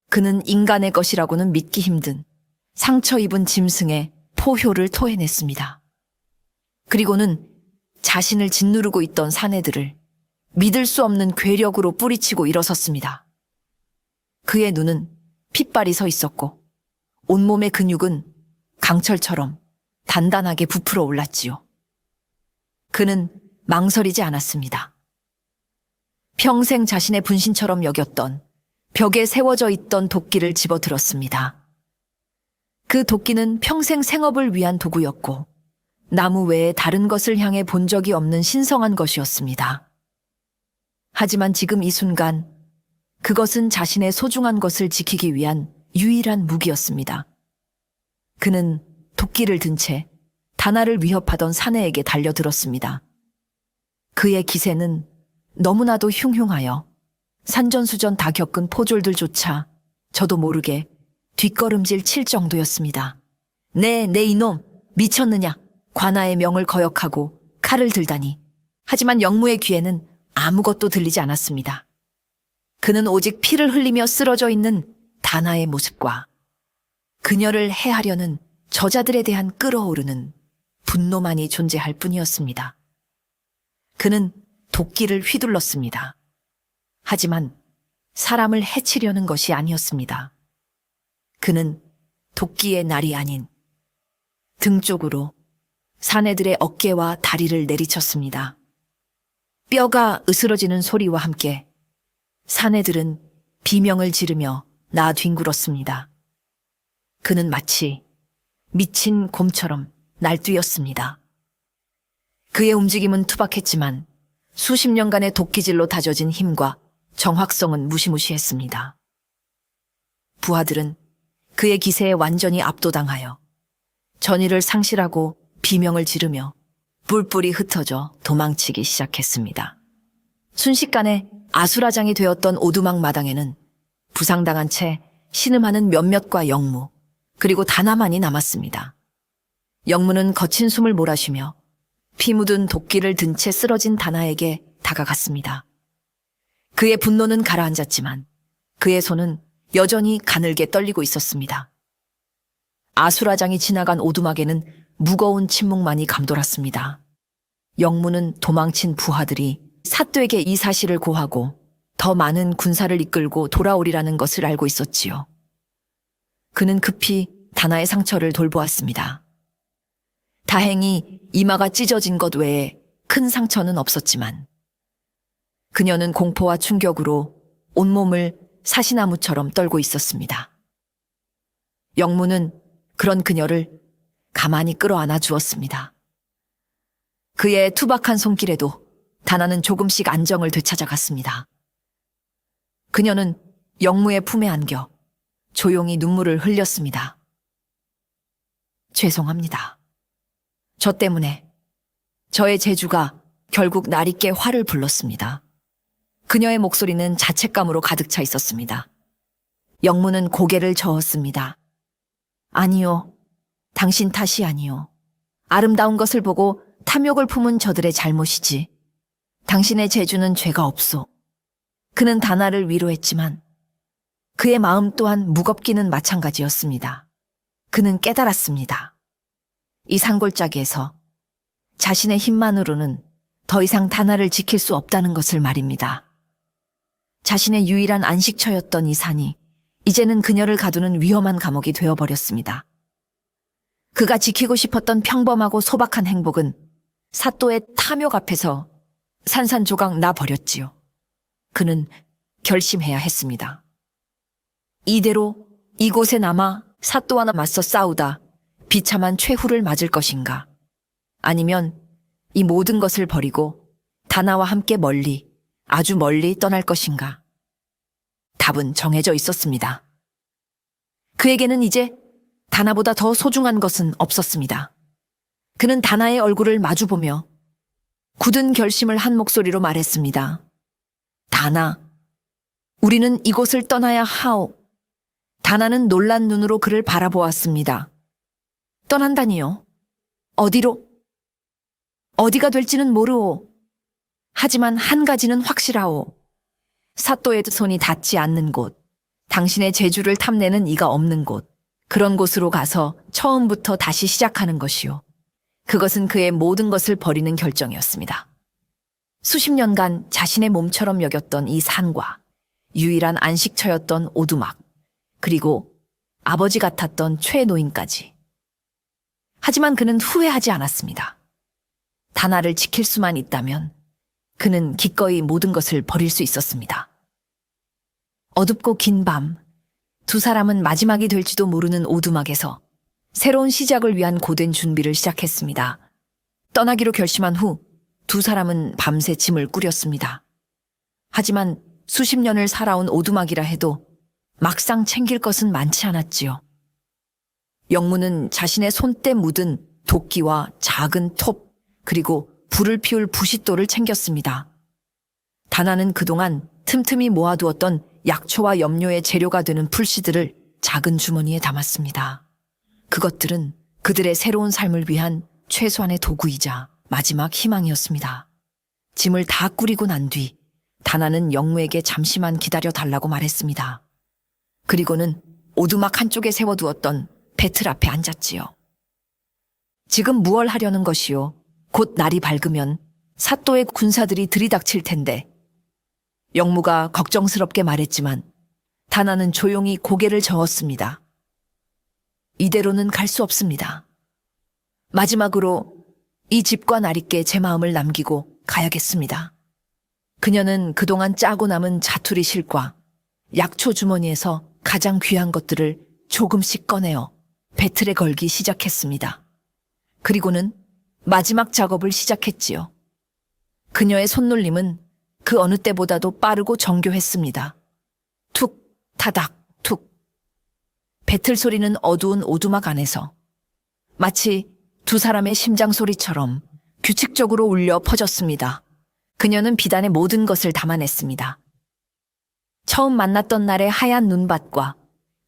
그는 인간의 것이라고는 믿기 힘든 상처 입은 짐승의 포효를 토해냈습니다. 그리고는 자신을 짓누르고 있던 사내들을 믿을 수 없는 괴력으로 뿌리치고 일어섰습니다. 그의 눈은 핏발이 서 있었고 온몸의 근육은 강철처럼 단단하게 부풀어 올랐지요. 그는 망설이지 않았습니다. 평생 자신의 분신처럼 여겼던 벽에 세워져 있던 도끼를 집어들었습니다. 그 도끼는 평생 생업을 위한 도구였고 나무 외에 다른 것을 향해 본 적이 없는 신성한 것이었습니다. 하지만 지금 이 순간 그것은 자신의 소중한 것을 지키기 위한 유일한 무기였습니다. 그는 도끼를 든 채 다나를 위협하던 사내에게 달려들었습니다. 그의 기세는 너무나도 흉흉하여 산전수전 다 겪은 포졸들조차 저도 모르게 뒷걸음질 칠 정도였습니다. 내 이놈 미쳤느냐? 관아의 명을 거역하고 칼을 들다니. 하지만 영무의 귀에는 아무것도 들리지 않았습니다. 그는 오직 피를 흘리며 쓰러져 있는 다나의 모습과 그녀를 해하려는 저자들에 대한 끓어오르는 분노만이 존재할 뿐이었습니다. 그는 도끼를 휘둘렀습니다. 하지만 사람을 해치려는 것이 아니었습니다. 그는 도끼의 날이 아닌 등 쪽으로 사내들의 어깨와 다리를 내리쳤습니다. 뼈가 으스러지는 소리와 함께 사내들은 비명을 지르며 나뒹굴었습니다. 그는 마치 미친 곰처럼 날뛰었습니다. 그의 움직임은 투박했지만 수십 년간의 도끼질로 다져진 힘과 정확성은 무시무시했습니다. 부하들은 그의 기세에 완전히 압도당하여 전의를 상실하고 비명을 지르며 뿔뿔이 흩어져 도망치기 시작했습니다. 순식간에 아수라장이 되었던 오두막 마당에는 부상당한 채 신음하는 몇몇과 영무, 그리고 다나만이 남았습니다. 영무는 거친 숨을 몰아쉬며 피 묻은 도끼를 든 채 쓰러진 다나에게 다가갔습니다. 그의 분노는 가라앉았지만 그의 손은 여전히 가늘게 떨리고 있었습니다. 아수라장이 지나간 오두막에는 무거운 침묵만이 감돌았습니다. 영무는 도망친 부하들이 사또에게 이 사실을 고하고 더 많은 군사를 이끌고 돌아오리라는 것을 알고 있었지요. 그는 급히 다나의 상처를 돌보았습니다. 다행히 이마가 찢어진 것 외에 큰 상처는 없었지만 그녀는 공포와 충격으로 온몸을 사시나무처럼 떨고 있었습니다. 영무는 그런 그녀를 가만히 끌어안아 주었습니다. 그의 투박한 손길에도 다나는 조금씩 안정을 되찾아갔습니다. 그녀는 영무의 품에 안겨 조용히 눈물을 흘렸습니다. 죄송합니다. 저 때문에 저의 재주가 결국 나리께 화를 불렀습니다. 그녀의 목소리는 자책감으로 가득 차 있었습니다. 영무는 고개를 저었습니다. 아니요. 당신 탓이 아니요. 아름다운 것을 보고 탐욕을 품은 저들의 잘못이지. 당신의 재주는 죄가 없소. 그는 다나를 위로했지만 그의 마음 또한 무겁기는 마찬가지였습니다. 그는 깨달았습니다. 이 산골짜기에서 자신의 힘만으로는 더 이상 다나를 지킬 수 없다는 것을 말입니다. 자신의 유일한 안식처였던 이 산이 이제는 그녀를 가두는 위험한 감옥이 되어버렸습니다. 그가 지키고 싶었던 평범하고 소박한 행복은 사또의 탐욕 앞에서 산산조각 나버렸지요. 그는 결심해야 했습니다. 이대로 이곳에 남아 사또와 맞서 싸우다 비참한 최후를 맞을 것인가? 아니면 이 모든 것을 버리고 다나와 함께 멀리, 아주 멀리 떠날 것인가? 답은 정해져 있었습니다. 그에게는 이제 다나보다 더 소중한 것은 없었습니다. 그는 다나의 얼굴을 마주보며 굳은 결심을 한 목소리로 말했습니다. 다나, 우리는 이곳을 떠나야 하오. 다나는 놀란 눈으로 그를 바라보았습니다. 떠난다니요? 어디로? 어디가 될지는 모르오. 하지만 한 가지는 확실하오. 사또의 손이 닿지 않는 곳, 당신의 재주를 탐내는 이가 없는 곳, 그런 곳으로 가서 처음부터 다시 시작하는 것이요. 그것은 그의 모든 것을 버리는 결정이었습니다. 수십 년간 자신의 몸처럼 여겼던 이 산과 유일한 안식처였던 오두막, 그리고 아버지 같았던 최노인까지. 하지만 그는 후회하지 않았습니다. 다나를 지킬 수만 있다면 그는 기꺼이 모든 것을 버릴 수 있었습니다. 어둡고 긴 밤, 두 사람은 마지막이 될지도 모르는 오두막에서 새로운 시작을 위한 고된 준비를 시작했습니다. 떠나기로 결심한 후 두 사람은 밤새 짐을 꾸렸습니다. 하지만 수십 년을 살아온 오두막이라 해도 막상 챙길 것은 많지 않았지요. 영무는 자신의 손때 묻은 도끼와 작은 톱, 그리고 불을 피울 부싯돌을 챙겼습니다. 다나는 그동안 틈틈이 모아두었던 약초와 염료의 재료가 되는 풀씨들을 작은 주머니에 담았습니다. 그것들은 그들의 새로운 삶을 위한 최소한의 도구이자 마지막 희망이었습니다. 짐을 다 꾸리고 난 뒤 다나는 영무에게 잠시만 기다려 달라고 말했습니다. 그리고는 오두막 한쪽에 세워두었던 배틀 앞에 앉았지요. 지금 무얼 하려는 것이요? 곧 날이 밝으면 사또의 군사들이 들이닥칠 텐데. 영무가 걱정스럽게 말했지만 다나는 조용히 고개를 저었습니다. 이대로는 갈 수 없습니다. 마지막으로 이 집과 나리께 제 마음을 남기고 가야겠습니다. 그녀는 그동안 짜고 남은 자투리 실과 약초 주머니에서 가장 귀한 것들을 조금씩 꺼내어 배틀에 걸기 시작했습니다. 그리고는 마지막 작업을 시작했지요. 그녀의 손놀림은 그 어느 때보다도 빠르고 정교했습니다. 툭, 타닥, 툭. 배틀 소리는 어두운 오두막 안에서 마치 두 사람의 심장 소리처럼 규칙적으로 울려 퍼졌습니다. 그녀는 비단의 모든 것을 담아냈습니다. 처음 만났던 날의 하얀 눈밭과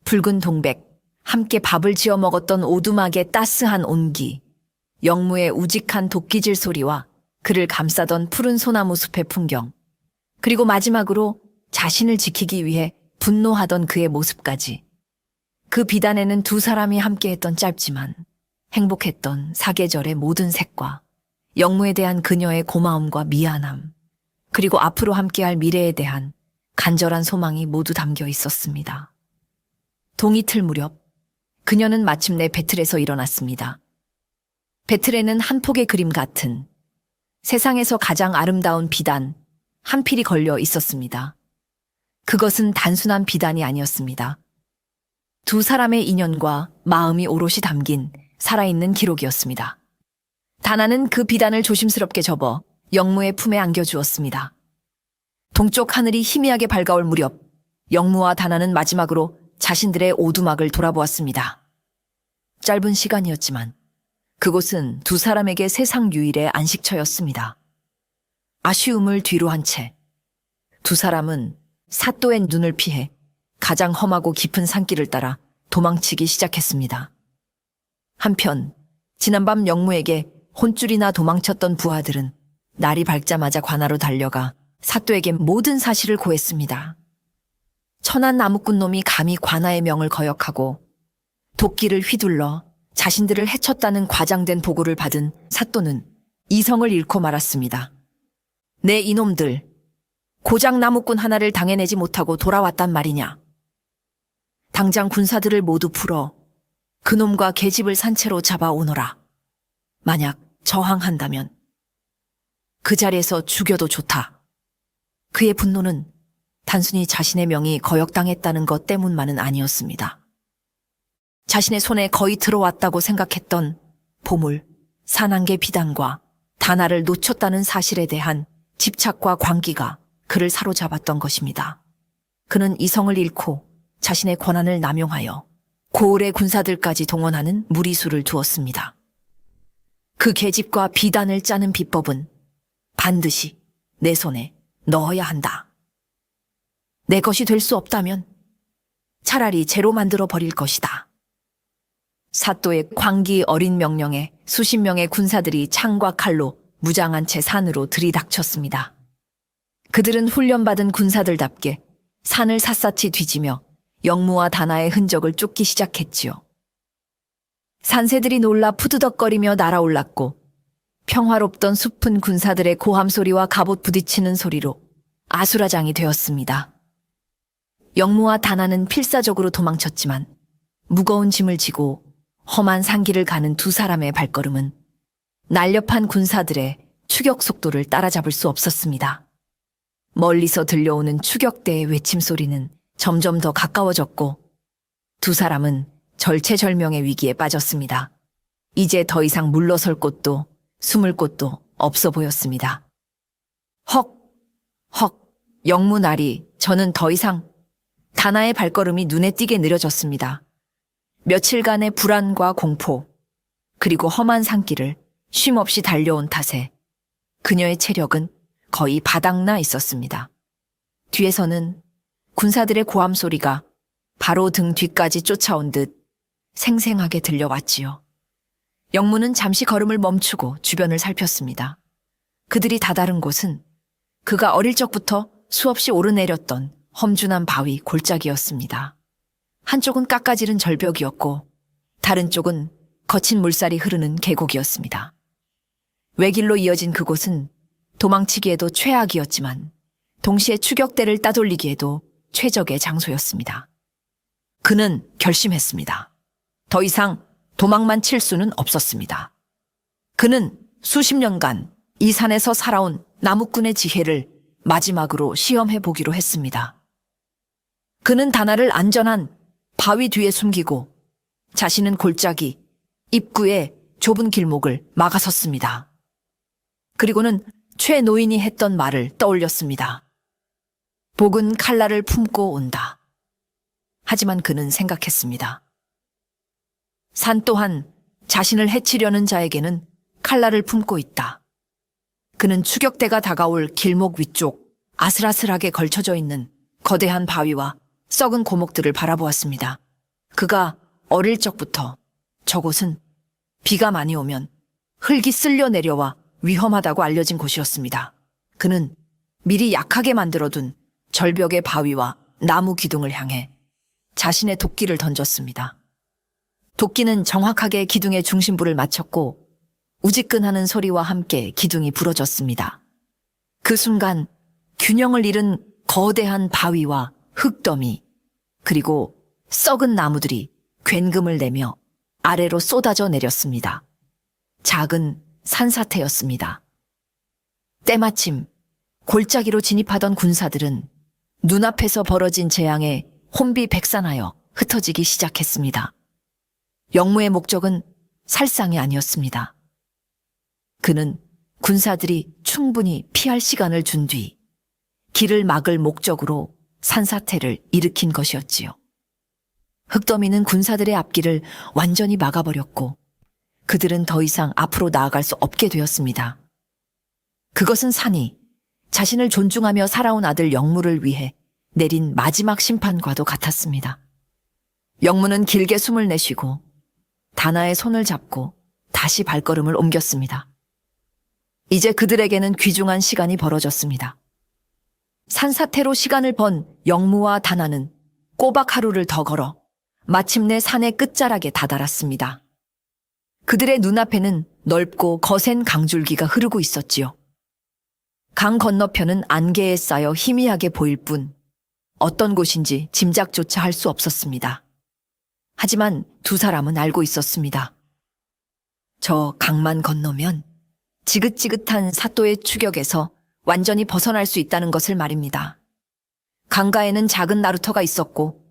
붉은 동백, 함께 밥을 지어 먹었던 오두막의 따스한 온기, 영무의 우직한 도끼질 소리와 그를 감싸던 푸른 소나무 숲의 풍경, 그리고 마지막으로 자신을 지키기 위해 분노하던 그의 모습까지. 그 비단에는 두 사람이 함께했던 짧지만 행복했던 사계절의 모든 색과 영무에 대한 그녀의 고마움과 미안함, 그리고 앞으로 함께할 미래에 대한 간절한 소망이 모두 담겨 있었습니다. 동이틀 무렵 그녀는 마침내 배틀에서 일어났습니다. 배틀에는 한 폭의 그림 같은 세상에서 가장 아름다운 비단 한 필이 걸려 있었습니다. 그것은 단순한 비단이 아니었습니다. 두 사람의 인연과 마음이 오롯이 담긴 살아있는 기록이었습니다. 다나는 그 비단을 조심스럽게 접어 영무의 품에 안겨주었습니다. 동쪽 하늘이 희미하게 밝아올 무렵 영무와 다나는 마지막으로 자신들의 오두막을 돌아보았습니다. 짧은 시간이었지만 그곳은 두 사람에게 세상 유일의 안식처였습니다. 아쉬움을 뒤로 한 채 두 사람은 사또의 눈을 피해 가장 험하고 깊은 산길을 따라 도망치기 시작했습니다. 한편 지난밤 영무에게 혼쭐이나 도망쳤던 부하들은 날이 밝자마자 관하로 달려가 사또에게 모든 사실을 고했습니다. 천한 나무꾼 놈이 감히 관아의 명을 거역하고 도끼를 휘둘러 자신들을 해쳤다는 과장된 보고를 받은 사또는 이성을 잃고 말았습니다. 내 이놈들, 고작 나무꾼 하나를 당해내지 못하고 돌아왔단 말이냐. 당장 군사들을 모두 풀어 그놈과 계집을 산채로 잡아오너라. 만약 저항한다면 그 자리에서 죽여도 좋다. 그의 분노는 단순히 자신의 명이 거역당했다는 것 때문만은 아니었습니다. 자신의 손에 거의 들어왔다고 생각했던 보물, 산안개 비단과 다나를 놓쳤다는 사실에 대한 집착과 광기가 그를 사로잡았던 것입니다. 그는 이성을 잃고 자신의 권한을 남용하여 고을의 군사들까지 동원하는 무리수를 두었습니다. 그 계집과 비단을 짜는 비법은 반드시 내 손에 넣어야 한다. 내 것이 될 수 없다면 차라리 재로 만들어 버릴 것이다. 사또의 광기 어린 명령에 수십 명의 군사들이 창과 칼로 무장한 채 산으로 들이닥쳤습니다. 그들은 훈련받은 군사들답게 산을 샅샅이 뒤지며 영무와 다나의 흔적을 쫓기 시작했지요. 산새들이 놀라 푸드덕거리며 날아올랐고 평화롭던 숲은 군사들의 고함 소리와 갑옷 부딪히는 소리로 아수라장이 되었습니다. 영무와 다나는 필사적으로 도망쳤지만 무거운 짐을 지고 험한 산길을 가는 두 사람의 발걸음은 날렵한 군사들의 추격 속도를 따라잡을 수 없었습니다. 멀리서 들려오는 추격대의 외침 소리는 점점 더 가까워졌고 두 사람은 절체절명의 위기에 빠졌습니다. 이제 더 이상 물러설 곳도 숨을 곳도 없어 보였습니다. 헉, 영무나리, 저는 더 이상 다나의 발걸음이 눈에 띄게 느려졌습니다. 며칠간의 불안과 공포, 그리고 험한 산길을 쉼없이 달려온 탓에 그녀의 체력은 거의 바닥나 있었습니다. 뒤에서는 군사들의 고함 소리가 바로 등 뒤까지 쫓아온 듯 생생하게 들려왔지요. 영무는 잠시 걸음을 멈추고 주변을 살폈습니다. 그들이 다다른 곳은 그가 어릴 적부터 수없이 오르내렸던 험준한 바위 골짜기였습니다. 한쪽은 깎아지른 절벽이었고 다른 쪽은 거친 물살이 흐르는 계곡이었습니다. 외길로 이어진 그곳은 도망치기에도 최악이었지만 동시에 추격대를 따돌리기에도 최적의 장소였습니다. 그는 결심했습니다. 더 이상 도망만 칠 수는 없었습니다. 그는 수십 년간 이 산에서 살아온 나무꾼의 지혜를 마지막으로 시험해 보기로 했습니다. 그는 다나를 안전한 바위 뒤에 숨기고 자신은 골짜기 입구의 좁은 길목을 막아섰습니다. 그리고는 최 노인이 했던 말을 떠올렸습니다. 복은 칼날을 품고 온다. 하지만 그는 생각했습니다. 산 또한 자신을 해치려는 자에게는 칼날을 품고 있다. 그는 추격대가 다가올 길목 위쪽 아슬아슬하게 걸쳐져 있는 거대한 바위와 썩은 고목들을 바라보았습니다. 그가 어릴 적부터 저곳은 비가 많이 오면 흙이 쓸려 내려와 위험하다고 알려진 곳이었습니다. 그는 미리 약하게 만들어둔 절벽의 바위와 나무 기둥을 향해 자신의 도끼를 던졌습니다. 도끼는 정확하게 기둥의 중심부를 맞췄고 우지끈하는 소리와 함께 기둥이 부러졌습니다. 그 순간 균형을 잃은 거대한 바위와 흙더미 그리고 썩은 나무들이 굉금을 내며 아래로 쏟아져 내렸습니다. 작은 산사태였습니다. 때마침 골짜기로 진입하던 군사들은 눈앞에서 벌어진 재앙에 혼비백산하여 흩어지기 시작했습니다. 영무의 목적은 살상이 아니었습니다. 그는 군사들이 충분히 피할 시간을 준 뒤 길을 막을 목적으로 산사태를 일으킨 것이었지요. 흙더미는 군사들의 앞길을 완전히 막아버렸고 그들은 더 이상 앞으로 나아갈 수 없게 되었습니다. 그것은 산이 자신을 존중하며 살아온 아들 영무를 위해 내린 마지막 심판과도 같았습니다. 영무는 길게 숨을 내쉬고 다나의 손을 잡고 다시 발걸음을 옮겼습니다. 이제 그들에게는 귀중한 시간이 벌어졌습니다. 산사태로 시간을 번 영무와 다나는 꼬박 하루를 더 걸어 마침내 산의 끝자락에 다다랐습니다. 그들의 눈앞에는 넓고 거센 강줄기가 흐르고 있었지요. 강 건너편은 안개에 쌓여 희미하게 보일 뿐 어떤 곳인지 짐작조차 할 수 없었습니다. 하지만 두 사람은 알고 있었습니다. 저 강만 건너면 지긋지긋한 사또의 추격에서 완전히 벗어날 수 있다는 것을 말입니다. 강가에는 작은 나루터가 있었고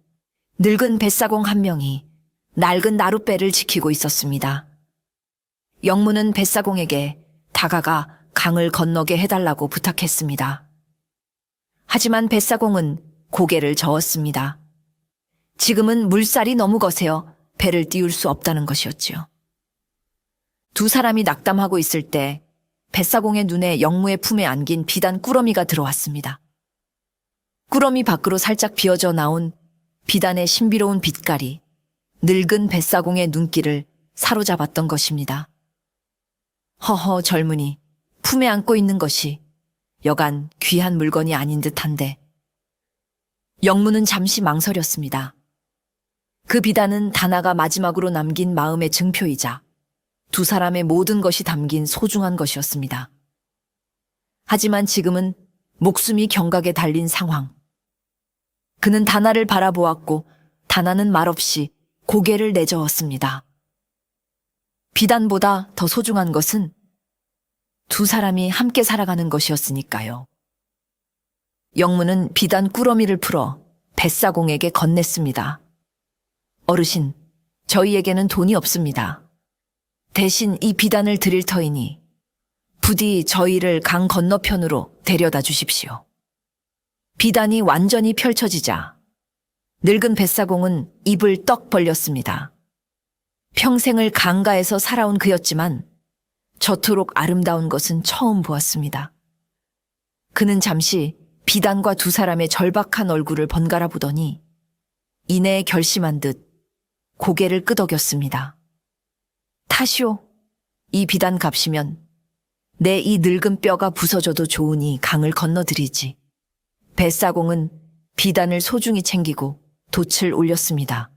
늙은 뱃사공 한 명이 낡은 나룻배를 지키고 있었습니다. 영무는 뱃사공에게 다가가 강을 건너게 해달라고 부탁했습니다. 하지만 뱃사공은 고개를 저었습니다. 지금은 물살이 너무 거세어 배를 띄울 수 없다는 것이었지요. 두 사람이 낙담하고 있을 때 뱃사공의 눈에 영무의 품에 안긴 비단 꾸러미가 들어왔습니다. 꾸러미 밖으로 살짝 비어져 나온 비단의 신비로운 빛깔이 늙은 뱃사공의 눈길을 사로잡았던 것입니다. 허허 젊은이, 품에 안고 있는 것이 여간 귀한 물건이 아닌 듯한데. 영무는 잠시 망설였습니다. 그 비단은 다나가 마지막으로 남긴 마음의 증표이자 두 사람의 모든 것이 담긴 소중한 것이었습니다. 하지만 지금은 목숨이 경각에 달린 상황. 그는 다나를 바라보았고 다나는 말없이 고개를 내저었습니다. 비단보다 더 소중한 것은 두 사람이 함께 살아가는 것이었으니까요. 영무는 비단 꾸러미를 풀어 뱃사공에게 건넸습니다. 어르신, 저희에게는 돈이 없습니다. 대신 이 비단을 드릴 터이니 부디 저희를 강 건너편으로 데려다 주십시오. 비단이 완전히 펼쳐지자 늙은 뱃사공은 입을 떡 벌렸습니다. 평생을 강가에서 살아온 그였지만 저토록 아름다운 것은 처음 보았습니다. 그는 잠시 비단과 두 사람의 절박한 얼굴을 번갈아 보더니 이내에 결심한 듯 고개를 끄덕였습니다. 타시오, 이 비단 값이면 내 이 늙은 뼈가 부서져도 좋으니 강을 건너드리지. 뱃사공은 비단을 소중히 챙기고 돛을 올렸습니다.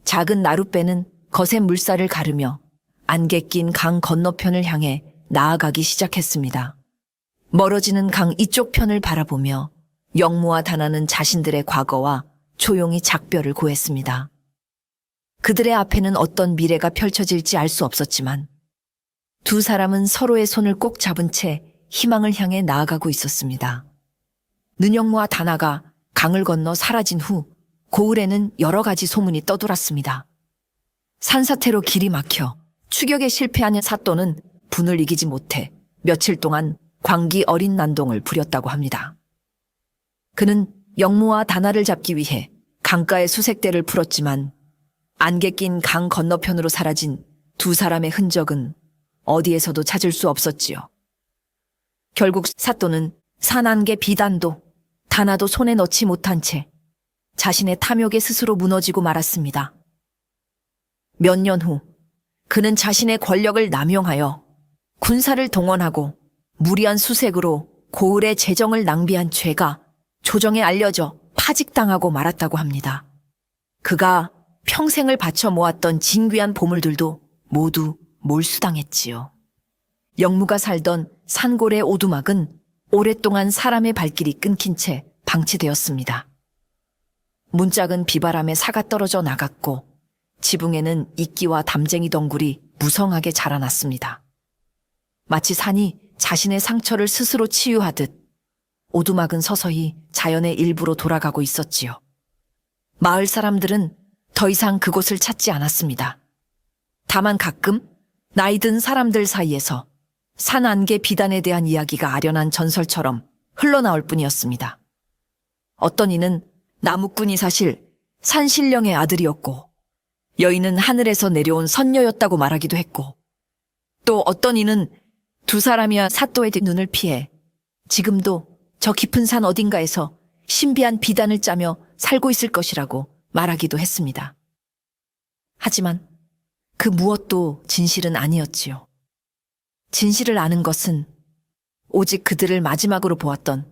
작은 나룻배는 거센 물살을 가르며 안개 낀 강 건너편을 향해 나아가기 시작했습니다. 멀어지는 강 이쪽 편을 바라보며 영무와 다나는 자신들의 과거와 조용히 작별을 고했습니다. 그들의 앞에는 어떤 미래가 펼쳐질지 알 수 없었지만 두 사람은 서로의 손을 꼭 잡은 채 희망을 향해 나아가고 있었습니다. 는영무와 다나가 강을 건너 사라진 후 고을에는 여러 가지 소문이 떠돌았습니다. 산사태로 길이 막혀 추격에 실패하는 사또는 분을 이기지 못해 며칠 동안 광기 어린 난동을 부렸다고 합니다. 그는 영무와 다나를 잡기 위해 강가의 수색대를 풀었지만 안개 낀 강 건너편으로 사라진 두 사람의 흔적은 어디에서도 찾을 수 없었지요. 결국 사또는 산안개 비단도 다나도 손에 넣지 못한 채 자신의 탐욕에 스스로 무너지고 말았습니다. 몇 년 후 그는 자신의 권력을 남용하여 군사를 동원하고 무리한 수색으로 고을의 재정을 낭비한 죄가 조정에 알려져 파직당하고 말았다고 합니다. 그가 평생을 바쳐 모았던 진귀한 보물들도 모두 몰수당했지요. 영무가 살던 산골의 오두막은 오랫동안 사람의 발길이 끊긴 채 방치되었습니다. 문짝은 비바람에 사가 떨어져 나갔고 지붕에는 이끼와 담쟁이 덩굴이 무성하게 자라났습니다. 마치 산이 자신의 상처를 스스로 치유하듯 오두막은 서서히 자연의 일부로 돌아가고 있었지요. 마을 사람들은 더 이상 그곳을 찾지 않았습니다. 다만 가끔 나이 든 사람들 사이에서 산 안개 비단에 대한 이야기가 아련한 전설처럼 흘러나올 뿐이었습니다. 어떤 이는 나무꾼이 사실 산신령의 아들이었고 여인은 하늘에서 내려온 선녀였다고 말하기도 했고 또 어떤 이는 두 사람이야 사또의 눈을 피해 지금도 저 깊은 산 어딘가에서 신비한 비단을 짜며 살고 있을 것이라고 말하기도 했습니다. 하지만 그 무엇도 진실은 아니었지요. 진실을 아는 것은 오직 그들을 마지막으로 보았던